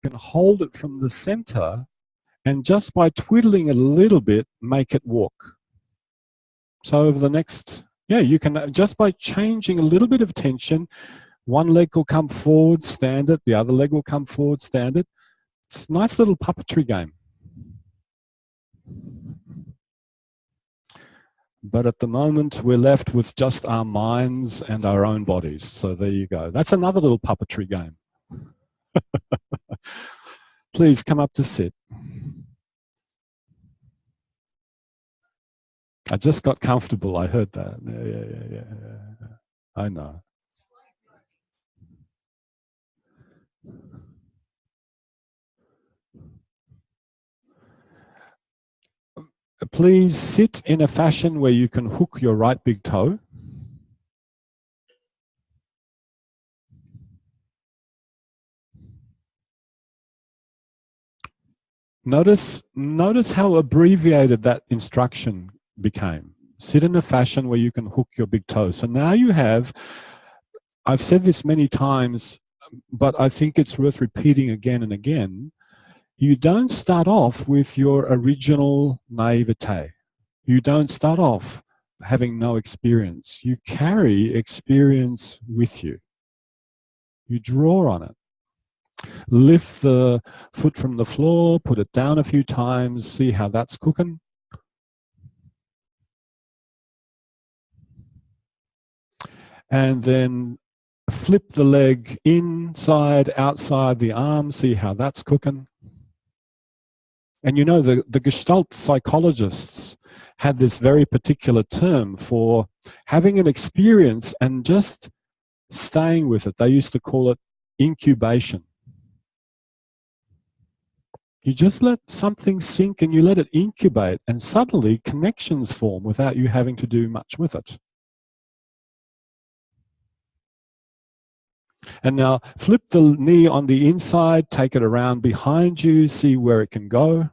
can hold it from the center and just by twiddling it a little bit, make it walk. So over the next, yeah, you can, just by changing a little bit of tension, one leg will come forward, stand it, the other leg will come forward, stand it. It's a nice little puppetry game. But at the moment, we're left with just our minds and our own bodies. So there you go. That's another little puppetry game. Please come up to sit. I just got comfortable. I heard that. Yeah. I know. Please sit in a fashion where you can hook your right big toe. Notice how abbreviated that instruction became. Sit in a fashion where you can hook your big toe. So now you have, I've said this many times, but I think it's worth repeating again and again. You don't start off with your original naivete. You don't start off having no experience. You carry experience with you. You draw on it. Lift the foot from the floor, put it down a few times, see how that's cooking. And then flip the leg inside, outside the arm, see how that's cooking. And you know, the Gestalt psychologists had this very particular term for having an experience and just staying with it. They used to call it incubation. You just let something sink and you let it incubate, and suddenly connections form without you having to do much with it. And now flip the knee on the inside, take it around behind you, see where it can go.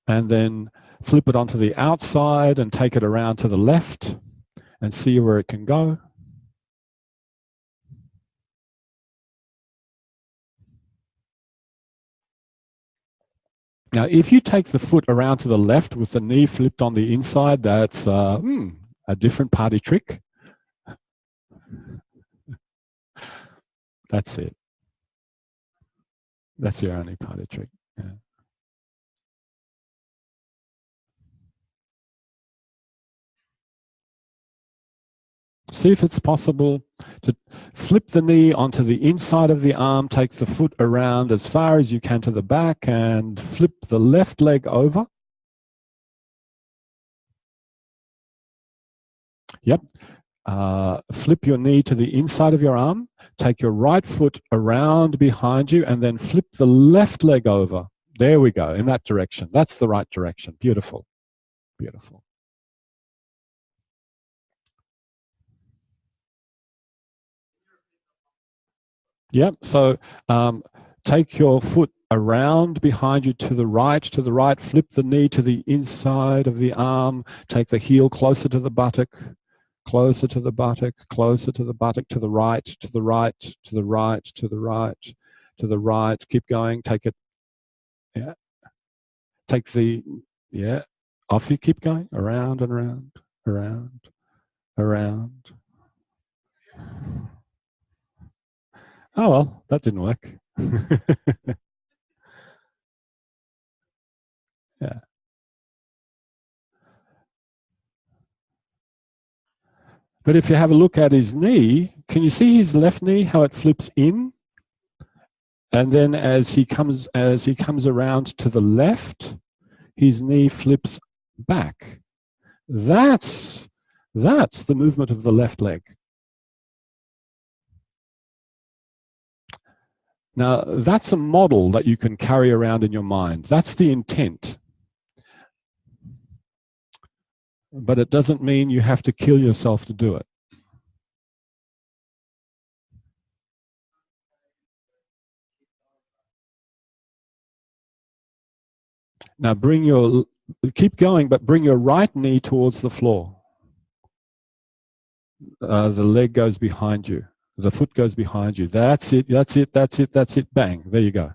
And then flip it onto the outside and take it around to the left and see where it can go. Now, if you take the foot around to the left with the knee flipped on the inside, that's a different party trick. That's it. That's your only party trick. Yeah. See if it's possible to flip the knee onto the inside of the arm, take the foot around as far as you can to the back, and flip the left leg over. Yep. Flip your knee to the inside of your arm, take your right foot around behind you, and then flip the left leg over. There we go, in that direction. That's the right direction. Beautiful. Beautiful. Yep. So take your foot around behind you to the right, flip the knee to the inside of the arm, take the heel closer to the buttock, closer to the buttock, closer to the buttock, to the right, to the right, to the right, to the right, to the right. Keep going. Take it. Yeah. Take the, yeah. Off you keep going. Around and around, around, around. Oh, well, that didn't work. Yeah. But if you have a look at his knee, can you see his left knee, how it flips in? And then as he comes around to the left, his knee flips back. That's the movement of the left leg. Now, that's a model that you can carry around in your mind. That's the intent. But it doesn't mean you have to kill yourself to do it. Now keep going, but bring your right knee towards the floor. The leg goes behind you. The foot goes behind you. That's it, that's it, that's it, that's it. Bang, there you go.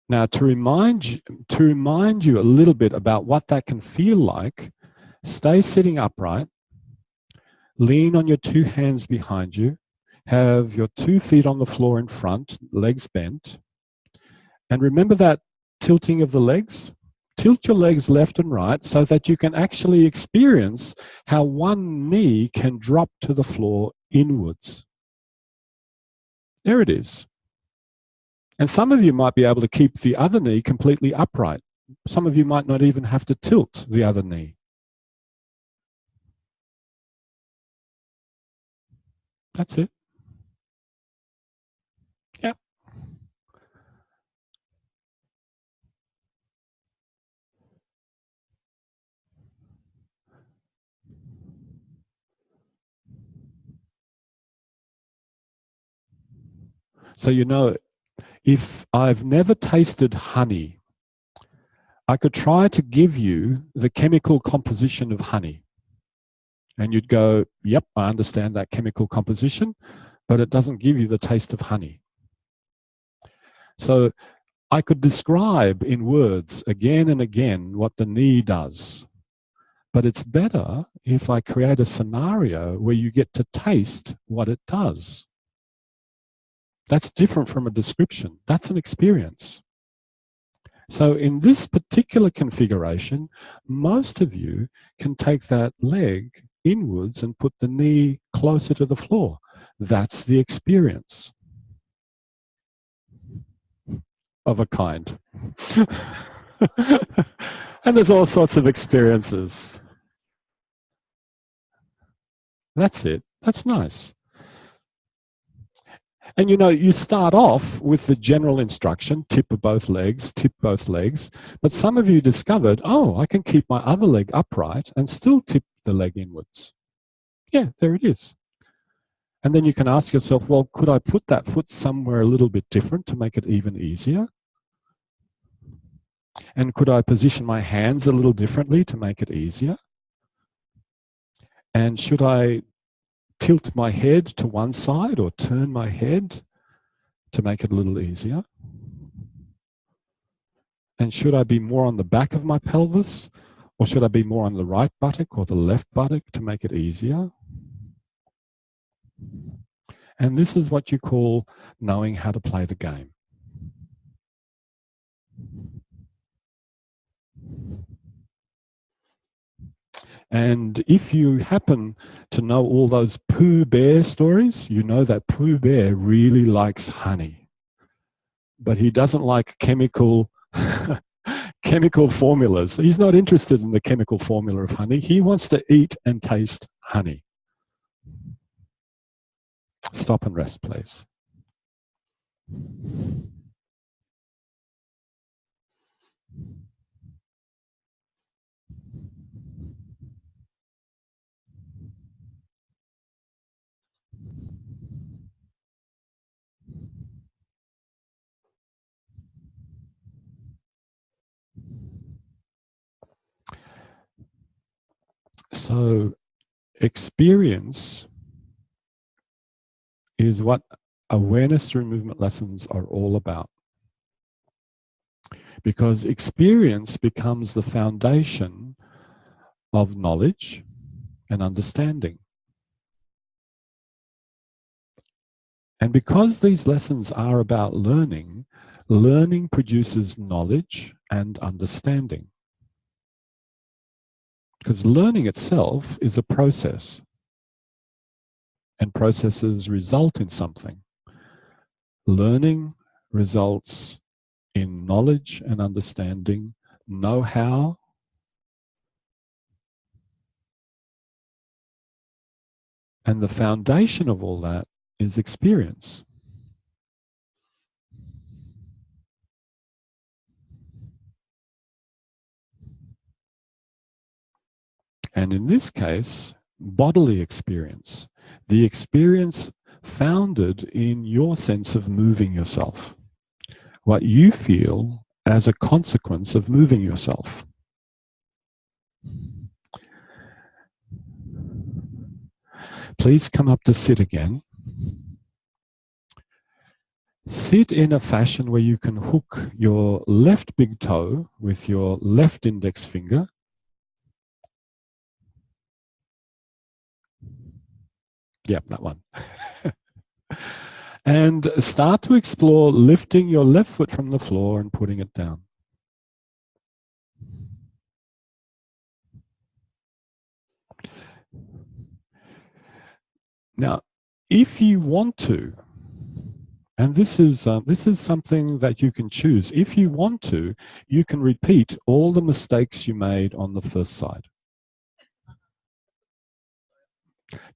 Now, to remind you a little bit about what that can feel like, stay sitting upright, lean on your two hands behind you, have your 2 feet on the floor in front, legs bent, and remember that tilting of the legs? Tilt your legs left and right so that you can actually experience how one knee can drop to the floor inwards. There it is. And some of you might be able to keep the other knee completely upright. Some of you might not even have to tilt the other knee. That's it. Yeah. So, you know, if I've never tasted honey, I could try to give you the chemical composition of honey. And you'd go, yep, I understand that chemical composition, but it doesn't give you the taste of honey. So I could describe in words again and again what the knee does. But it's better if I create a scenario where you get to taste what it does. That's different from a description. That's an experience. So in this particular configuration, most of you can take that leg inwards and put the knee closer to the floor. That's the experience of a kind. And there's all sorts of experiences. That's it. That's nice. And you know, you start off with the general instruction, tip both legs, but some of you discovered, oh, I can keep my other leg upright and still tip the leg inwards. Yeah, there it is. And then you can ask yourself, well, could I put that foot somewhere a little bit different to make it even easier? And could I position my hands a little differently to make it easier? And should I tilt my head to one side or turn my head to make it a little easier? And should I be more on the back of my pelvis, or should I be more on the right buttock or the left buttock to make it easier? And this is what you call knowing how to play the game. And if you happen to know all those Pooh Bear stories, you know that Pooh Bear really likes honey. But he doesn't like chemical formulas. He's not interested in the chemical formula of honey. He wants to eat and taste honey. Stop and rest, please. So experience is what awareness through movement lessons are all about. Because experience becomes the foundation of knowledge and understanding. And because these lessons are about learning, learning produces knowledge and understanding. Because learning itself is a process, and processes result in something. Learning results in knowledge and understanding, know-how, and the foundation of all that is experience. And in this case, bodily experience, the experience founded in your sense of moving yourself, what you feel as a consequence of moving yourself. Please come up to sit again. Sit in a fashion where you can hook your left big toe with your left index finger. Yep, that one. And start to explore lifting your left foot from the floor and putting it down. Now, if you want to, and this is something that you can choose. If you want to, you can repeat all the mistakes you made on the first side.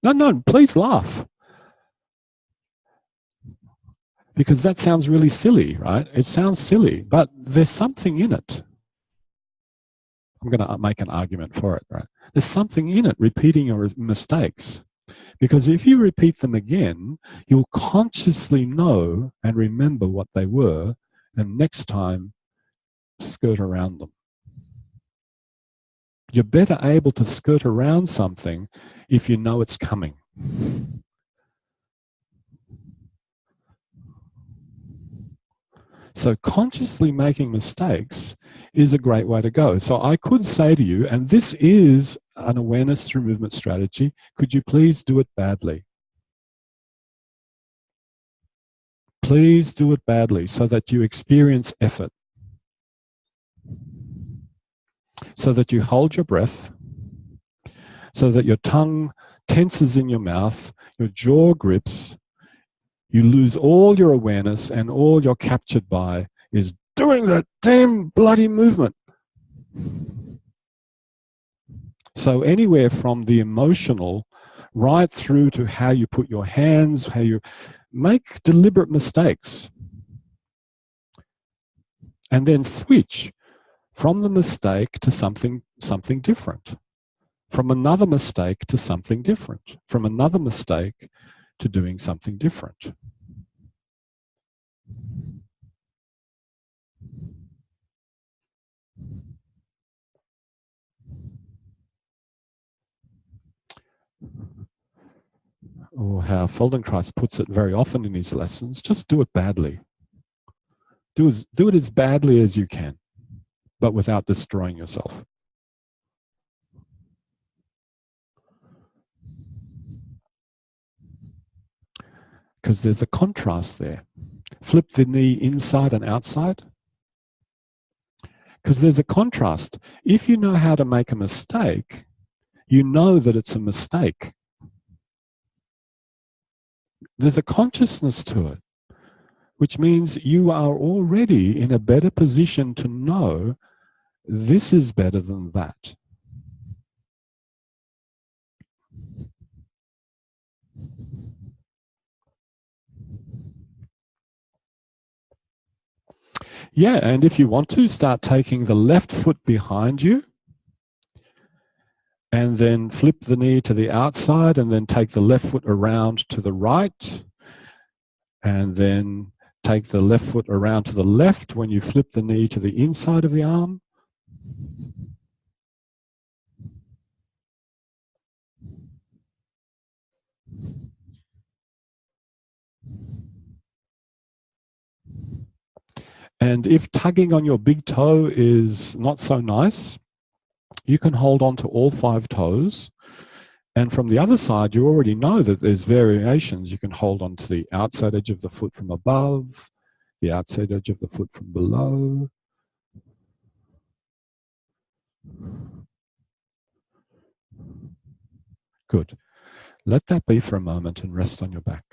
No, please laugh. Because that sounds really silly, right? It sounds silly, but there's something in it. I'm going to make an argument for it, right? There's something in it, repeating your mistakes. Because if you repeat them again, you'll consciously know and remember what they were, and next time, skirt around them. You're better able to skirt around something if you know it's coming. So consciously making mistakes is a great way to go. So I could say to you, and this is an awareness through movement strategy, could you please do it badly? Please do it badly so that you experience effort. So that you hold your breath, so that your tongue tenses in your mouth, your jaw grips, you lose all your awareness, and all you're captured by is doing that damn bloody movement. So anywhere from the emotional right through to how you put your hands, how you make deliberate mistakes, and then switch from the mistake to something different, from another mistake to something different, from another mistake to doing something different. Or how Feldenkrais puts it very often in his lessons, just do it badly. Do it as badly as you can, but without destroying yourself. Because there's a contrast there. Flip the knee inside and outside. Because there's a contrast. If you know how to make a mistake, you know that it's a mistake. There's a consciousness to it, which means you are already in a better position to know this is better than that. Yeah, and if you want to, start taking the left foot behind you and then flip the knee to the outside and then take the left foot around to the right and then take the left foot around to the left when you flip the knee to the inside of the arm. And if tugging on your big toe is not so nice, you can hold on to all 5 toes. And from the other side, you already know that there's variations. You can hold on to the outside edge of the foot from above, the outside edge of the foot from below. Good. Let that be for a moment and rest on your back.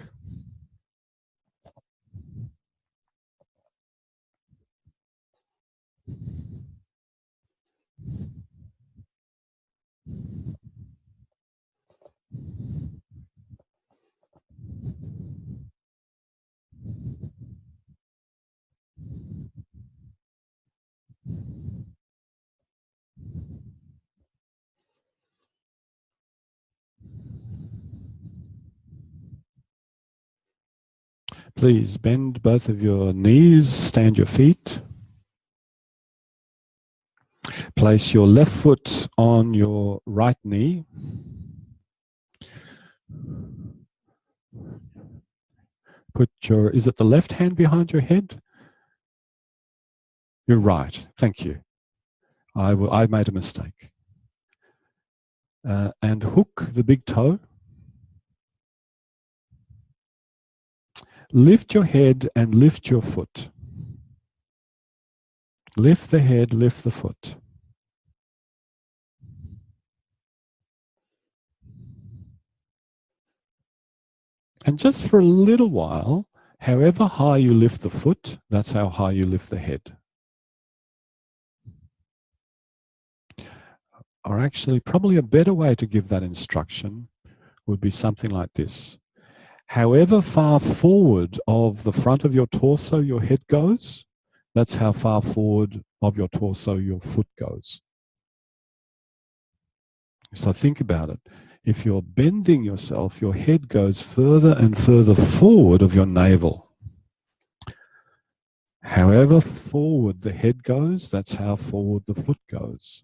Please bend both of your knees, stand your feet. Place your left foot on your right knee. Is it the left hand behind your head? You're right. Thank you. I made a mistake. And hook the big toe. Lift your head and lift your foot. Lift the head, lift the foot. And just for a little while, however high you lift the foot, that's how high you lift the head. Or actually, probably a better way to give that instruction would be something like this. However far forward of the front of your torso your head goes, that's how far forward of your torso your foot goes. So think about it. If you're bending yourself, your head goes further and further forward of your navel. However forward the head goes, that's how forward the foot goes.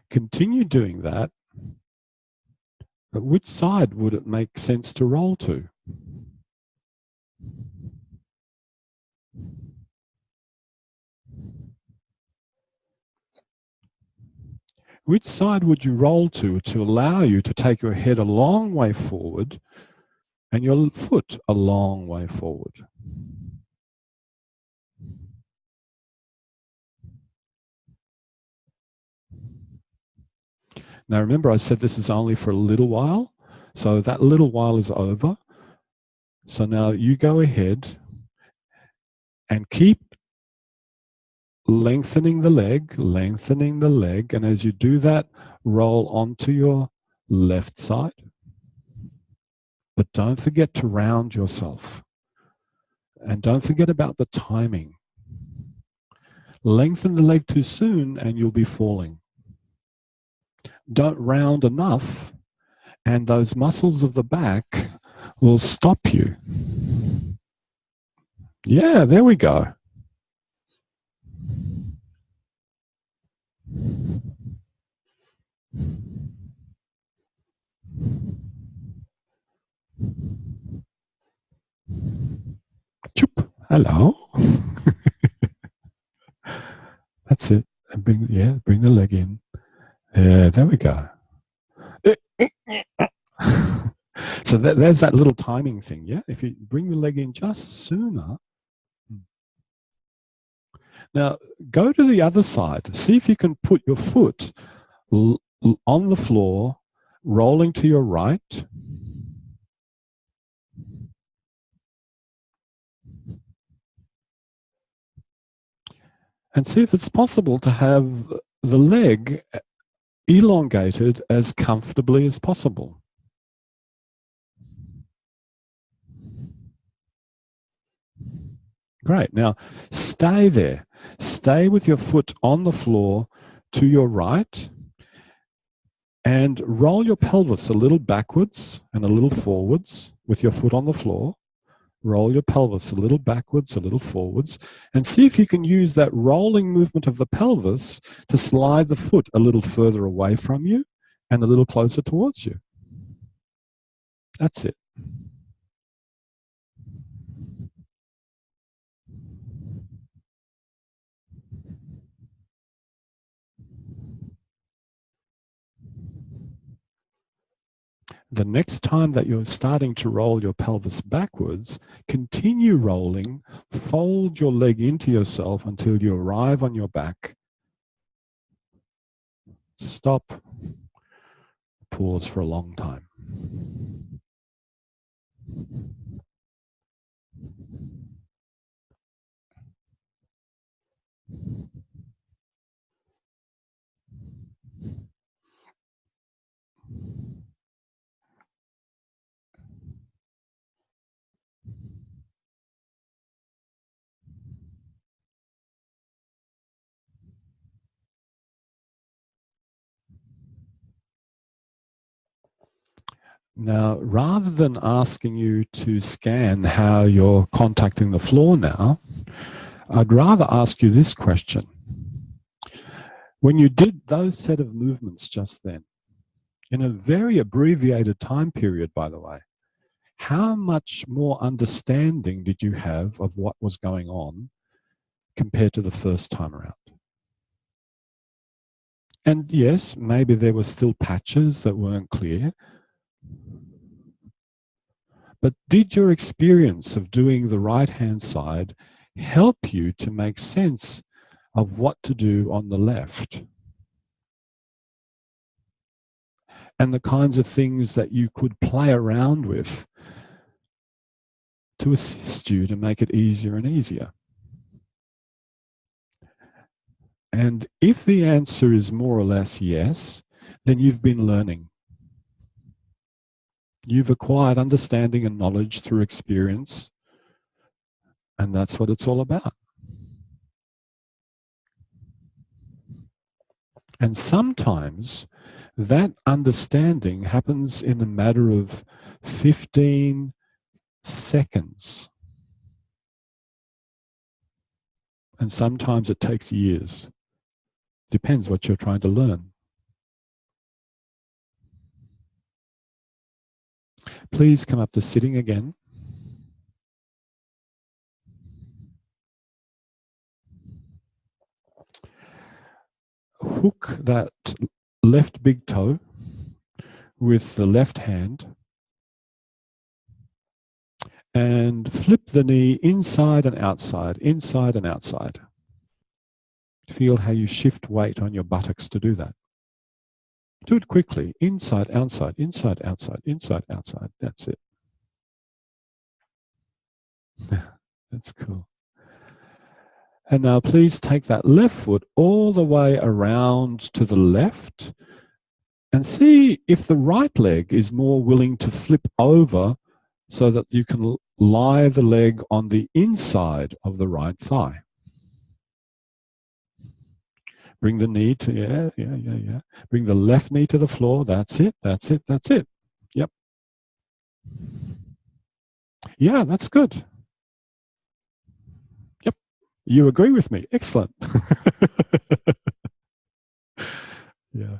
Continue doing that, but which side would it make sense to roll to? Which side would you roll to allow you to take your head a long way forward and your foot a long way forward? Now remember, I said this is only for a little while, so that little while is over. So now you go ahead and keep lengthening the leg, and as you do that, roll onto your left side. But don't forget to round yourself. And don't forget about the timing. Lengthen the leg too soon and you'll be falling. Don't round enough and those muscles of the back will stop you. Yeah, there we go. Choop. Hello. That's it. And bring the leg in. Yeah, there we go. So there's that little timing thing, yeah? If you bring the leg in just sooner. Now, go to the other side. See if you can put your foot on the floor, rolling to your right. And see if it's possible to have the leg elongated as comfortably as possible. Great. Now, stay there. Stay with your foot on the floor to your right and roll your pelvis a little backwards and a little forwards with your foot on the floor. Roll your pelvis a little backwards, a little forwards, and see if you can use that rolling movement of the pelvis to slide the foot a little further away from you and a little closer towards you. That's it. The next time that you're starting to roll your pelvis backwards, continue rolling, fold your leg into yourself until you arrive on your back. Stop. Pause for a long time. Now, rather than asking you to scan how you're contacting the floor now, I'd rather ask you this question. When you did those set of movements just then, in a very abbreviated time period, by the way, how much more understanding did you have of what was going on compared to the first time around? And yes, maybe there were still patches that weren't clear, but did your experience of doing the right-hand side help you to make sense of what to do on the left? And the kinds of things that you could play around with to assist you to make it easier and easier. And if the answer is more or less yes, then you've been learning. You've acquired understanding and knowledge through experience, and that's what it's all about. And sometimes that understanding happens in a matter of 15 seconds. And sometimes it takes years. Depends what you're trying to learn. Please come up to sitting again. Hook that left big toe with the left hand and flip the knee inside and outside, inside and outside. Feel how you shift weight on your buttocks to do that. Do it quickly, inside, outside, inside, outside, inside, outside. That's it. That's cool. And now please take that left foot all the way around to the left and see if the right leg is more willing to flip over so that you can lie the leg on the inside of the right thigh. Bring the knee to, yeah. Bring the left knee to the floor. That's it, that's it, that's it. Yep. Yeah, that's good. Yep. You agree with me. Excellent. Yeah.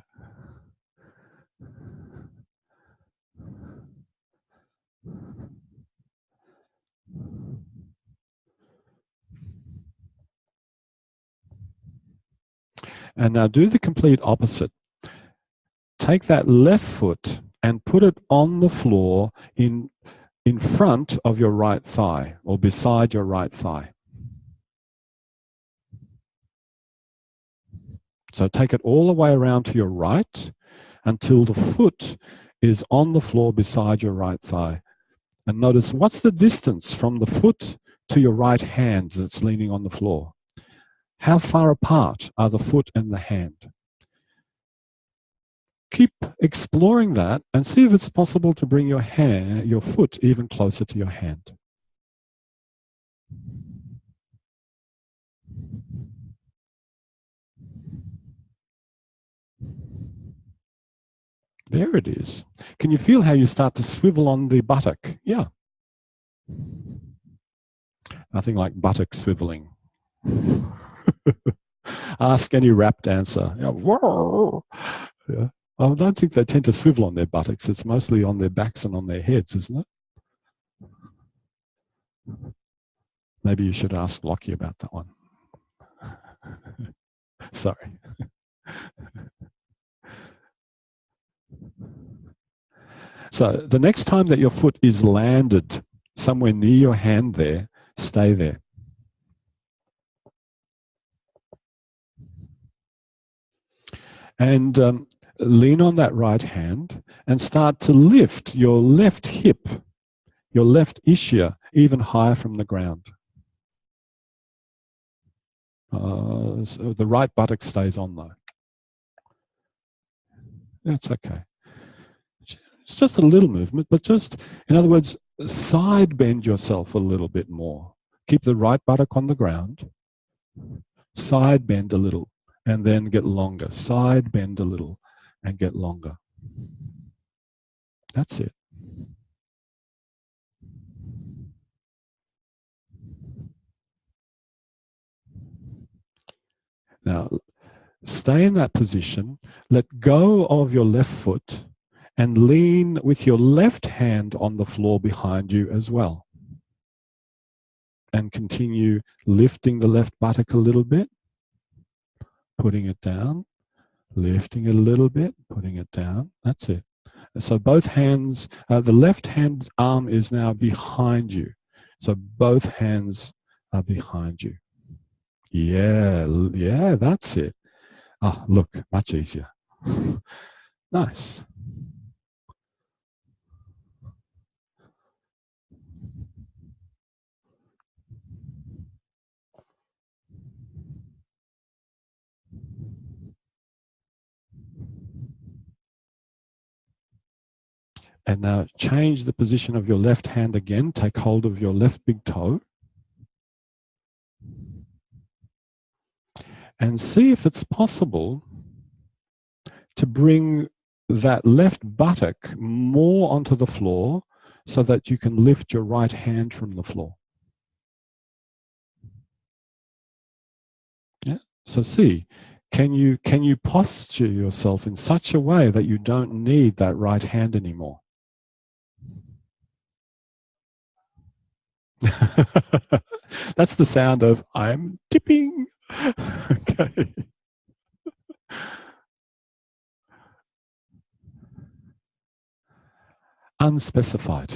And now do the complete opposite. Take that left foot and put it on the floor in front of your right thigh or beside your right thigh. So take it all the way around to your right until the foot is on the floor beside your right thigh. And notice, what's the distance from the foot to your right hand that's leaning on the floor? How far apart are the foot and the hand? Keep exploring that and see if it's possible to bring your foot even closer to your hand. There it is. Can you feel how you start to swivel on the buttock? Yeah. Nothing like buttock swiveling. Ask any rap dancer. Yeah. I don't think they tend to swivel on their buttocks. It's mostly on their backs and on their heads, isn't it? Maybe you should ask Lockie about that one. Sorry. So the next time that your foot is landed somewhere near your hand there, stay there. And lean on that right hand and start to lift your left hip, your left ischium, even higher from the ground. So the right buttock stays on though. That's okay. It's just a little movement, but just, in other words, side bend yourself a little bit more. Keep the right buttock on the ground, side bend a little, and then get longer. Side bend a little and get longer. That's it. Now, stay in that position. Let go of your left foot and lean with your left hand on the floor behind you as well. And continue lifting the left buttock a little bit, putting it down, lifting it a little bit, putting it down. That's it. So both hands, the left hand arm is now behind you. So both hands are behind you. Yeah, that's it. Oh, look, much easier. Nice. And now change the position of your left hand again. Take hold of your left big toe. And see if it's possible to bring that left buttock more onto the floor so that you can lift your right hand from the floor. Yeah. So see, can you posture yourself in such a way that you don't need that right hand anymore? That's the sound of I'm tipping. Okay. Unspecified.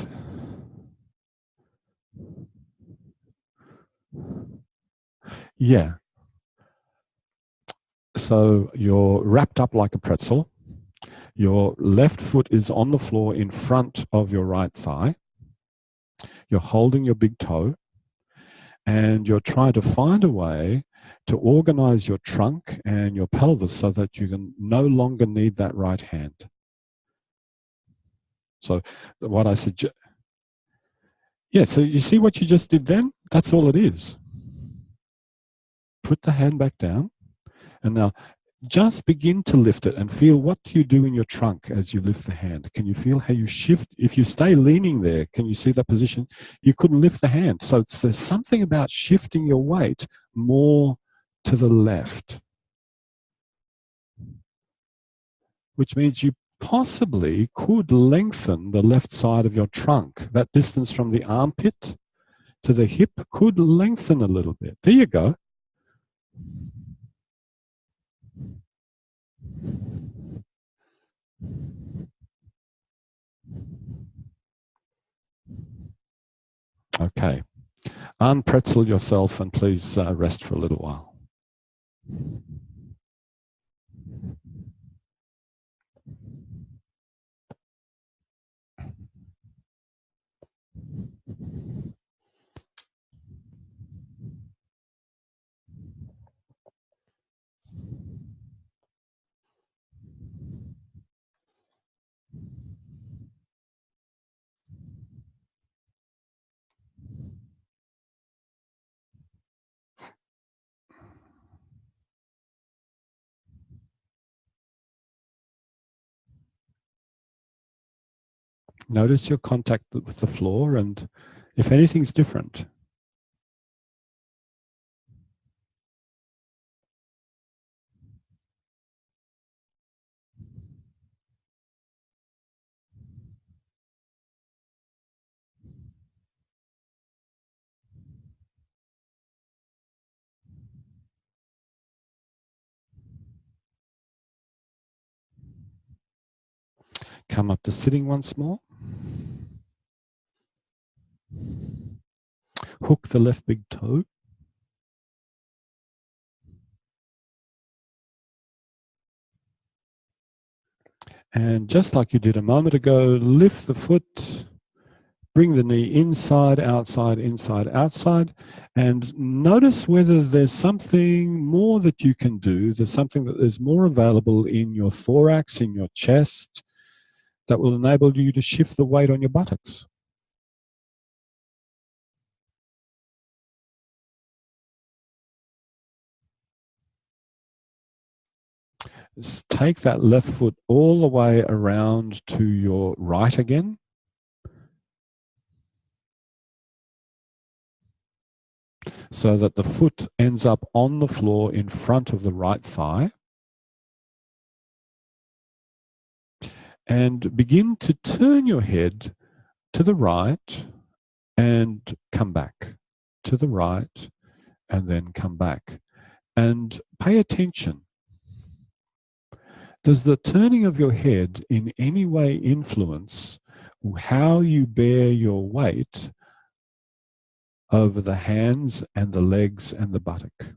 Yeah. So you're wrapped up like a pretzel. Your left foot is on the floor in front of your right thigh. You're holding your big toe, and you're trying to find a way to organize your trunk and your pelvis so that you can no longer need that right hand. So what I suggest, yeah, so you see what you just did then? That's all it is. Put the hand back down, and now just begin to lift it and feel what you do in your trunk as you lift the hand. Can you feel how you shift? If you stay leaning there, can you see that position? You couldn't lift the hand. So there's something about shifting your weight more to the left, which means you possibly could lengthen the left side of your trunk. That distance from the armpit to the hip could lengthen a little bit. There you go. Okay. Unpretzel yourself and please rest for a little while. Notice your contact with the floor and if anything's different. Come up to sitting once more. Hook the left big toe. And just like you did a moment ago, lift the foot, bring the knee inside, outside, inside, outside, and notice whether there's something more that you can do. There's something that is more available in your thorax, in your chest, that will enable you to shift the weight on your buttocks. Just take that left foot all the way around to your right again. so that the foot ends up on the floor in front of the right thigh. And begin to turn your head to the right and come back, to the right and then come back. And pay attention. Does the turning of your head in any way influence how you bear your weight over the hands and the legs and the buttock?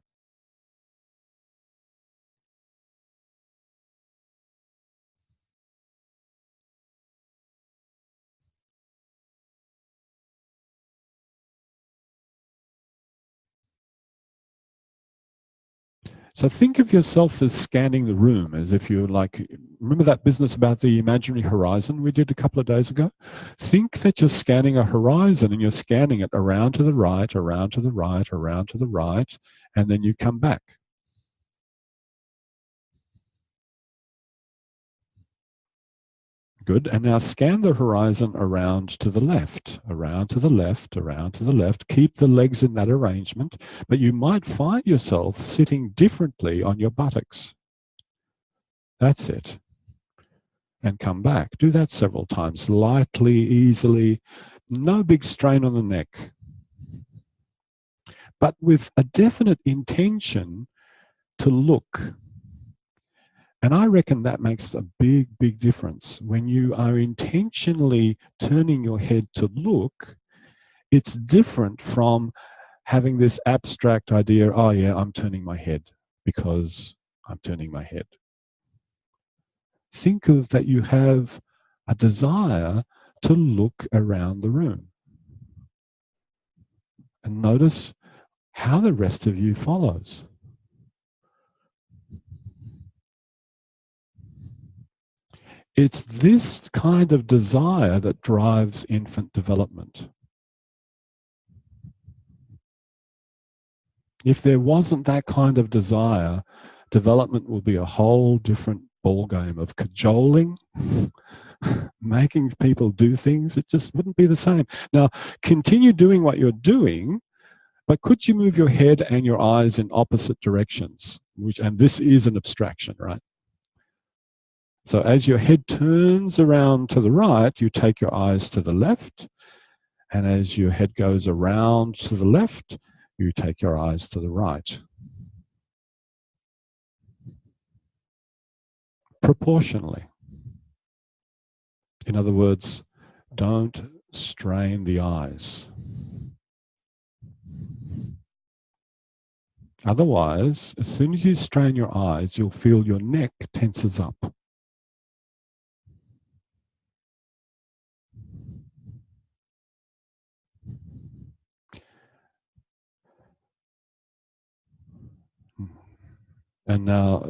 So think of yourself as scanning the room, as if you're like, remember that business about the imaginary horizon we did a couple of days ago? Think that you're scanning a horizon and you're scanning it around to the right, around to the right, around to the right, and then you come back. Good. And now scan the horizon around to the left, around to the left, around to the left. Keep the legs in that arrangement, but you might find yourself sitting differently on your buttocks. That's it. And come back. Do that several times, lightly, easily. No big strain on the neck, but with a definite intention to look. And I reckon that makes a big, big difference. When you are intentionally turning your head to look, it's different from having this abstract idea, oh yeah, I'm turning my head because I'm turning my head. Think of that you have a desire to look around the room. And notice how the rest of you follows. It's this kind of desire that drives infant development. If there wasn't that kind of desire, development will be a whole different ballgame of cajoling, making people do things. It just wouldn't be the same. Now, continue doing what you're doing, but could you move your head and your eyes in opposite directions? And this is an abstraction, right? So as your head turns around to the right, you take your eyes to the left. And as your head goes around to the left, you take your eyes to the right. Proportionally. In other words, don't strain the eyes. Otherwise, as soon as you strain your eyes, you'll feel your neck tenses up. And now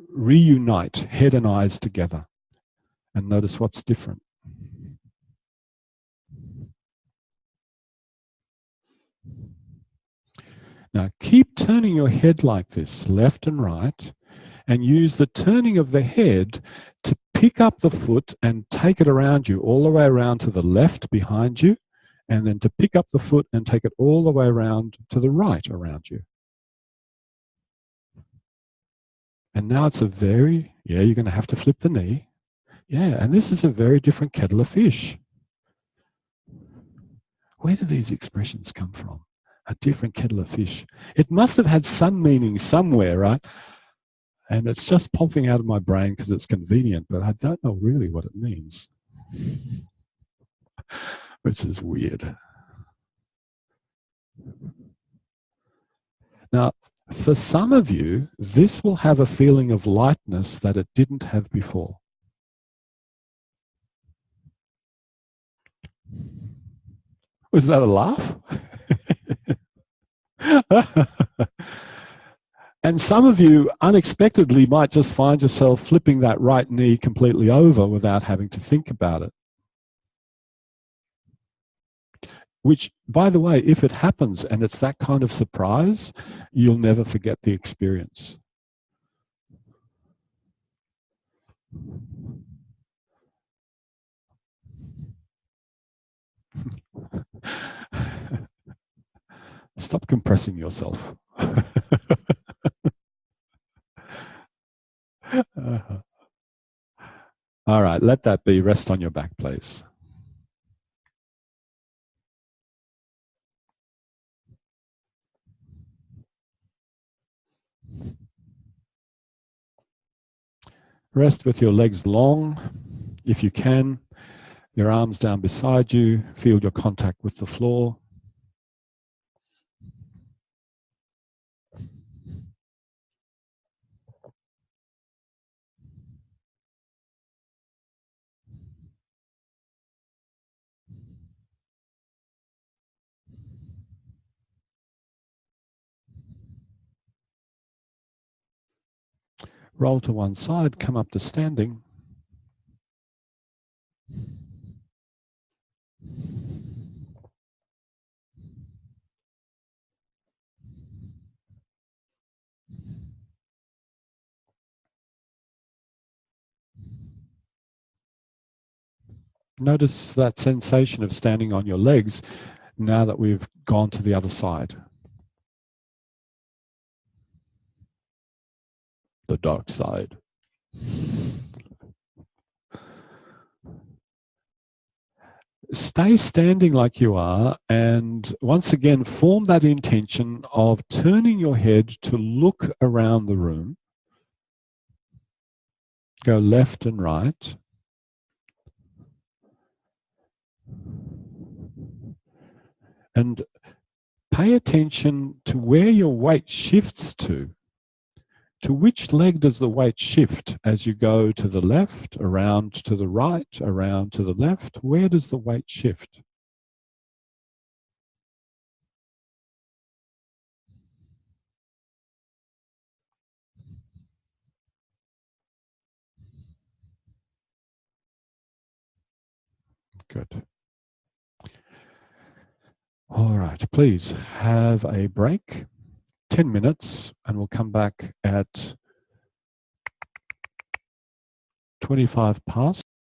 reunite head and eyes together and notice what's different. Now keep turning your head like this, left and right, and use the turning of the head to pick up the foot and take it around you, all the way around to the left behind you, and then to pick up the foot and take it all the way around to the right around you. And now it's a very, you're going to have to flip the knee. Yeah, and this is a very different kettle of fish. Where do these expressions come from? A different kettle of fish. It must have had some meaning somewhere, right? And it's just popping out of my brain because it's convenient, but I don't know really what it means, which is weird. Now, for some of you, this will have a feeling of lightness that it didn't have before. Was that a laugh? And some of you unexpectedly might just find yourself flipping that right knee completely over without having to think about it. Which, by the way, if it happens and it's that kind of surprise, you'll never forget the experience. Stop compressing yourself. All right, let that be. Rest on your back, please. Rest with your legs long, if you can. Your arms down beside you. Feel your contact with the floor. Roll to one side, come up to standing. Notice that sensation of standing on your legs now that we've gone to the other side. The dark side. Stay standing like you are, and once again, form that intention of turning your head to look around the room. Go left and right. And pay attention to where your weight shifts to. To which leg does the weight shift as you go to the left, around to the right, around to the left? Where does the weight shift? Good. All right, please have a break, 10 minutes, and we'll come back at 25 past.